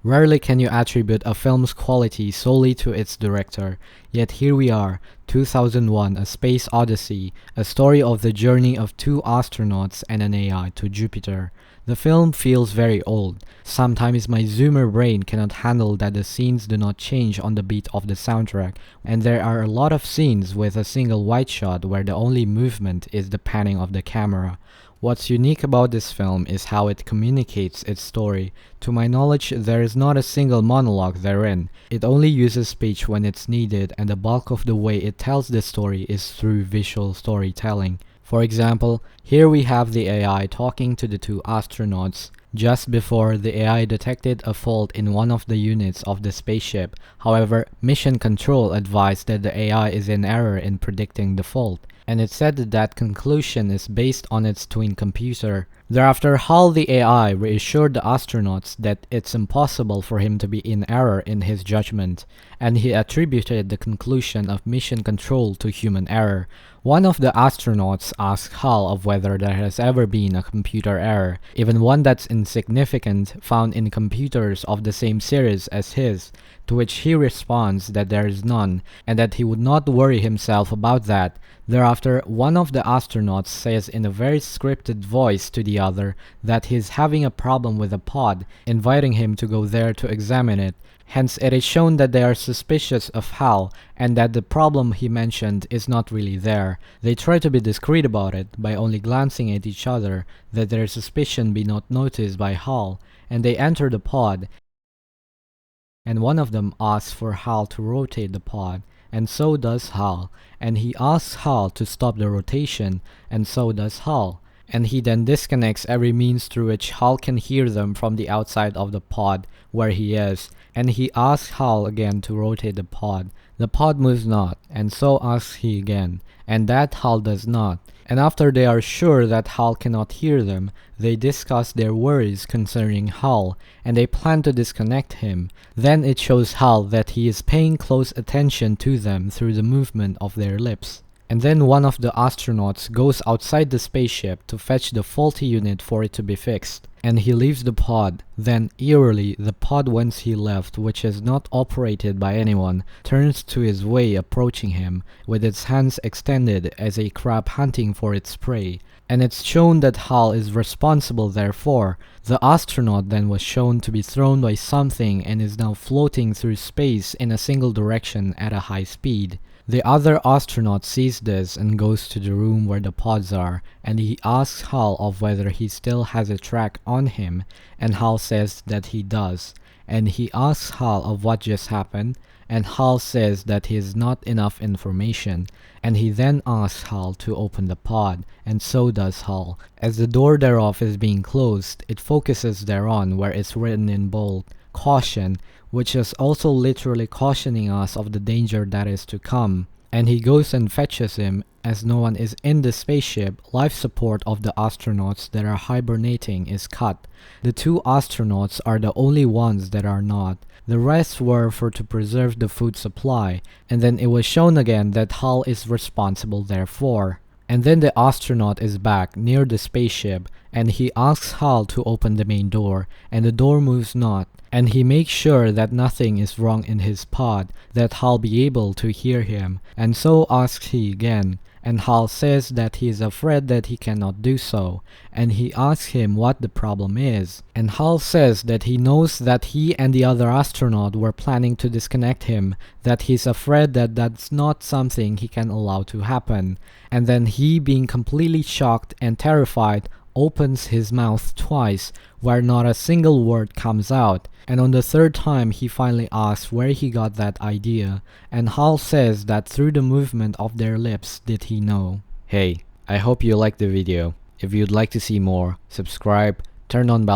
Rarely can you attribute a film's quality solely to its director, yet here we are, 2001 A Space Odyssey, a story of the journey of two astronauts and an AI to Jupiter. The film feels very old. Sometimes my zoomer brain cannot handle that the scenes do not change on the beat of the soundtrack, and there are a lot of scenes with a single wide shot where the only movement is the panning of the camera. What's unique about this film is how it communicates its story. To my knowledge, there is not a single monologue therein. It only uses speech when it's needed, and the bulk of the way it tells the story is through visual storytelling. For example, here we have the AI talking to the two astronauts. Just before, the AI detected a fault in one of the units of the spaceship. However, Mission Control advised that the AI is in error in predicting the fault, and it said that conclusion is based on its twin computer. Thereafter, HAL the AI reassured the astronauts that it's impossible for him to be in error in his judgment, and he attributed the conclusion of Mission Control to human error. One of the astronauts asked HAL of whether there has ever been a computer error, even one that's insignificant, found in computers of the same series as his, to which he responds that there is none, and that he would not worry himself about that. Thereafter, one of the astronauts says in a very scripted voice to the other that he's having a problem with the pod, inviting him to go there to examine it. Hence, it is shown that they are suspicious of HAL, and that the problem he mentioned is not really there. They try to be discreet about it by only glancing at each other, that their suspicion be not noticed by HAL, and they enter the pod, and one of them asks for HAL to rotate the pod, and so does HAL, and he asks HAL to stop the rotation, and so does HAL. And he then disconnects every means through which HAL can hear them from the outside of the pod where he is, and he asks HAL again to rotate the pod. The pod moves not, and so asks he again, and that HAL does not. And after they are sure that HAL cannot hear them, they discuss their worries concerning HAL, and they plan to disconnect him. Then it shows HAL that he is paying close attention to them through the movement of their lips. And then one of the astronauts goes outside the spaceship to fetch the faulty unit for it to be fixed, and he leaves the pod. Then, eerily, the pod whence he left, which is not operated by anyone, turns to his way approaching him, with its hands extended as a crab hunting for its prey. And it's shown that HAL is responsible therefore. The astronaut then was shown to be thrown by something and is now floating through space in a single direction at a high speed. The other astronaut sees this and goes to the room where the pods are, and he asks HAL of whether he still has a track on him, and HAL says that he does. And he asks HAL of what just happened, and HAL says that he has not enough information, and he then asks HAL to open the pod, and so does HAL. As the door thereof is being closed, it focuses thereon where it's written in bold, "Caution," which is also literally cautioning us of the danger that is to come. And he goes and fetches him. As no one is in the spaceship, life support of the astronauts that are hibernating is cut. The two astronauts are the only ones that are not. The rest were for to preserve the food supply, and then it was shown again that HAL is responsible therefore. And then the astronaut is back near the spaceship, and he asks HAL to open the main door, and the door moves not. And he makes sure that nothing is wrong in his pod, that HAL be able to hear him, and so asks he again, and HAL says that he is afraid that he cannot do so, and he asks him what the problem is, and HAL says that he knows that he and the other astronaut were planning to disconnect him, that he's afraid that that's not something he can allow to happen, and then he, being completely shocked and terrified, opens his mouth twice, where not a single word comes out, and on the third time he finally asks where he got that idea, and HAL says that through the movement of their lips did he know. Hey, I hope you liked the video. If you'd like to see more, subscribe, turn on bell